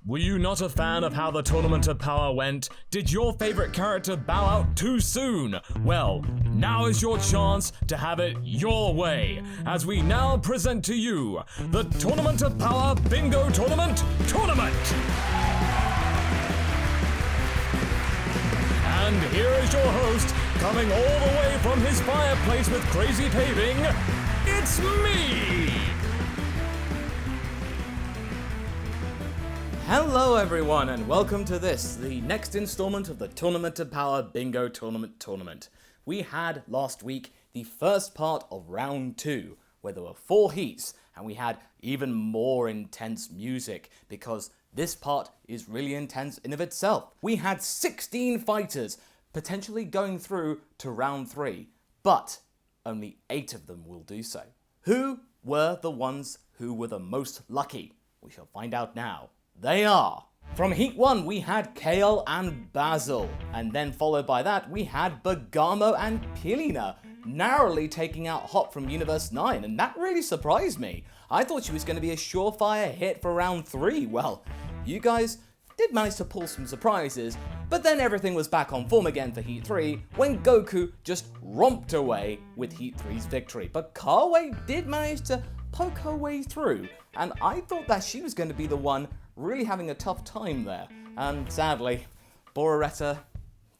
Were you not a fan of how the Tournament of Power went? Did your favorite character bow out too soon? Well, now is your chance to have it your way, as we now present to you the Tournament of Power Bingo Tournament! And here is your host, coming all the way from his fireplace with crazy paving, it's me! Hello everyone and welcome to the next installment of the Tournament of Power Bingo Tournament. We had last week the first part of round 2, where there were 4 heats, and we had even more intense music, because this part is really intense in of itself. We had 16 fighters potentially going through to round 3, but only 8 of them will do so. Who were the ones who were the most lucky? We shall find out now. They are. From Heat 1, we had Kale and Basil, and then followed by that, we had Bergamo and Pilina, narrowly taking out Hop from Universe 9, and that really surprised me. I thought she was going to be a surefire hit for round 3. Well, you guys did manage to pull some surprises, but then everything was back on form again for Heat 3, when Goku just romped away with Heat 3's victory. But Kawaii did manage to poke her way through, and I thought that she was going to be the one really having a tough time there, and sadly, Bororetta,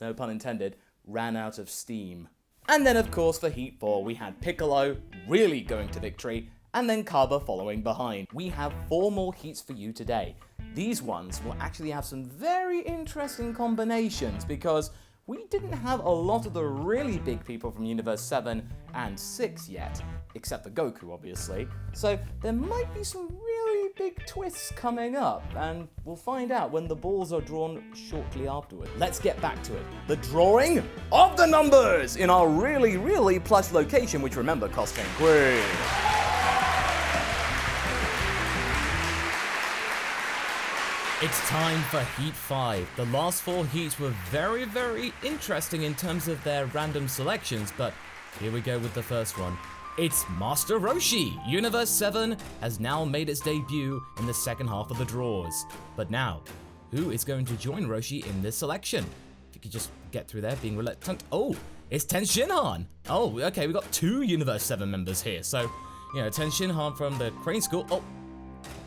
no pun intended, ran out of steam. And then of course for Heat 4 we had Piccolo really going to victory, and then Kaba following behind. We have 4 more heats for you today. These ones will actually have some very interesting combinations, because we didn't have a lot of the really big people from Universe 7 and 6 yet, except for Goku obviously, so there might be some really big twists coming up, and we'll find out when the balls are drawn shortly afterward. Let's get back to it. The drawing of the numbers in our really plush location, which remember cost 10 quid. It's time for Heat 5. The last 4 heats were very interesting in terms of their random selections, but here we go with the first one. It's Master Roshi! Universe 7 has now made its debut in the second half of the draws. But now, who is going to join Roshi in this selection? If you could just get through there being reluctant. Oh, it's Ten Shinhan! Oh, okay, we got 2 Universe 7 members here. So, you know, Ten Shinhan from the Crane School. Oh,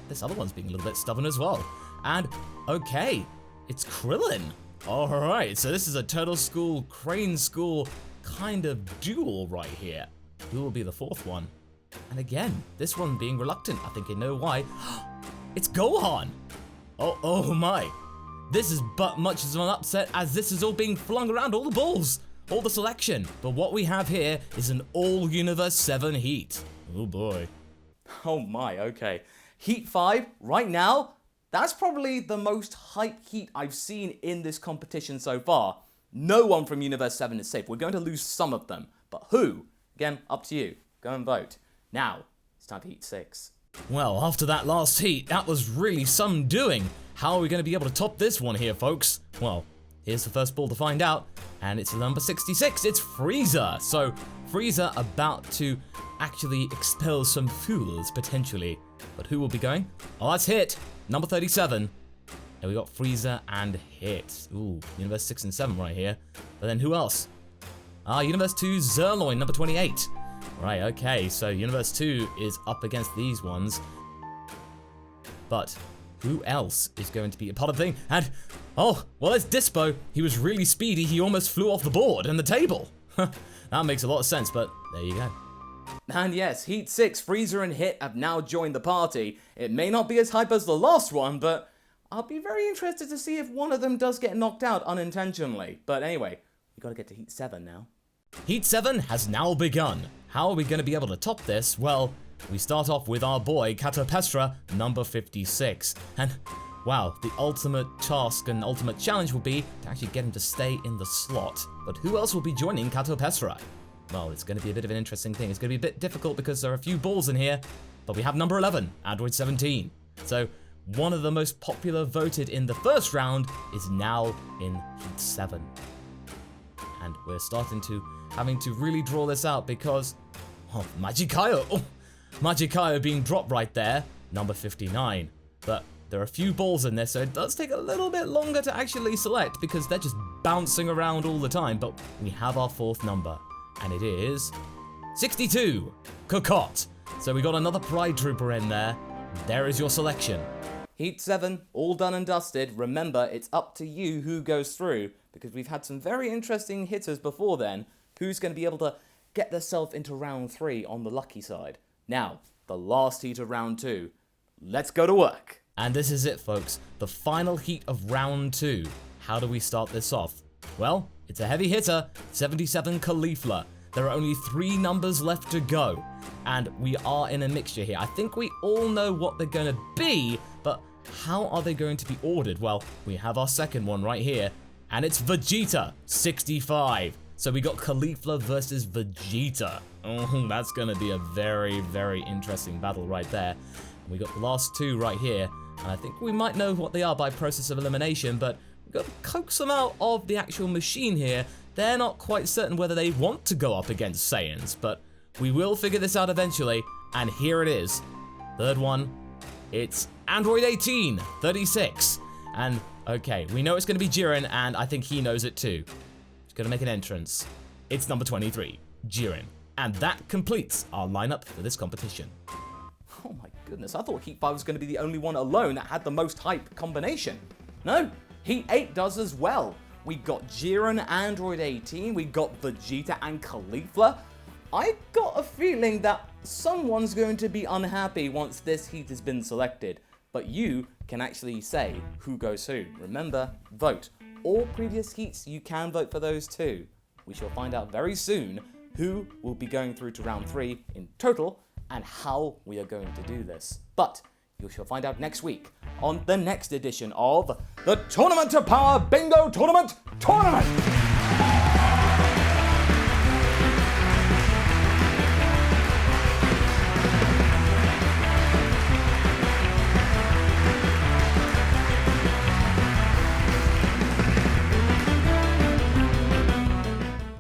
this other one's being a little bit stubborn as well. And, okay, it's Krillin. Alright, so this is a Turtle School, Crane School kind of duel right here. Who will be the 4th one? And again, this one being reluctant. I think you know why. It's Gohan! Oh my. This is but much as an upset, as this is all being flung around, all the balls, all the selection. But what we have here is an all Universe 7 heat. Oh boy. Oh my, okay. Heat 5, right now, that's probably the most hype heat I've seen in this competition so far. No one from Universe 7 is safe. We're going to lose some of them. But who? Again, up to you. Go and vote. Now, it's time for Heat 6. Well, after that last heat, that was really some doing. How are we going to be able to top this one here, folks? Well, here's the first ball to find out. And it's number 66. It's Frieza. So, Frieza about to actually expel some fools, potentially. But who will be going? Oh, that's Hit. Number 37. And we got Frieza and Hit. Ooh, Universe 6 and 7 right here. But then who else? Universe 2 Zerloin, number 28. Right, okay, so Universe 2 is up against these ones. But who else is going to be a part of the thing? And, oh, well, it's Dispo. He was really speedy. He almost flew off the board and the table. That makes a lot of sense, but there you go. And yes, Heat 6, Frieza and Hit have now joined the party. It may not be as hype as the last one, but I'll be very interested to see if one of them does get knocked out unintentionally. But anyway, we gotta get to Heat 7 now. Heat 7 has now begun. How are we going to be able to top this? Well, we start off with our boy, Kato Pestra, number 56. And, wow, the ultimate task and ultimate challenge will be to actually get him to stay in the slot. But who else will be joining Kato Pestra? Well, it's going to be a bit of an interesting thing. It's going to be a bit difficult because there are a few balls in here. But we have number 11, Android 17. So, one of the most popular voted in the first round is now in Heat 7. And we're having to really draw this out because, Magikayo being dropped right there, number 59. But There are a few balls in this, so it does take a little bit longer to actually select because they're just bouncing around all the time. But we have our fourth number, and it is 62, Cocotte. So we got another Pride Trooper in there. There is your selection. Heat 7, all done and dusted. Remember, it's up to you who goes through, because we've had some very interesting hitters before then. Who's going to be able to get themselves into round 3 on the lucky side? Now, the last heat of round 2. Let's go to work. And this is it, folks. The final heat of round 2. How do we start this off? Well, it's a heavy hitter, 77 Caulifla. There are only 3 numbers left to go. And we are in a mixture here. I think we all know what they're going to be, but how are they going to be ordered? Well, we have our second one right here, and it's Vegeta, 65. So we got Caulifla versus Vegeta. Oh, that's going to be a very, very interesting battle right there. We got the last 2 right here, and I think we might know what they are by process of elimination, but we've got to coax them out of the actual machine here. They're not quite certain whether they want to go up against Saiyans, but we will figure this out eventually, and here it is. Third one, it's Android 18, 36. And, okay, we know it's going to be Jiren, and I think he knows it too. He's going to make an entrance. It's number 23, Jiren. And that completes our lineup for this competition. Oh my goodness, I thought Heat 5 was going to be the only one alone that had the most hype combination. No, Heat 8 does as well. We got Jiren, Android 18, we got Vegeta and Caulifla. I got a feeling that someone's going to be unhappy once this heat has been selected. But you can actually say who goes who. Remember, vote. All previous heats, you can vote for those too. We shall find out very soon who will be going through to round 3 in total and how we are going to do this. But you shall find out next week on the next edition of the Tournament of Power Bingo Tournament!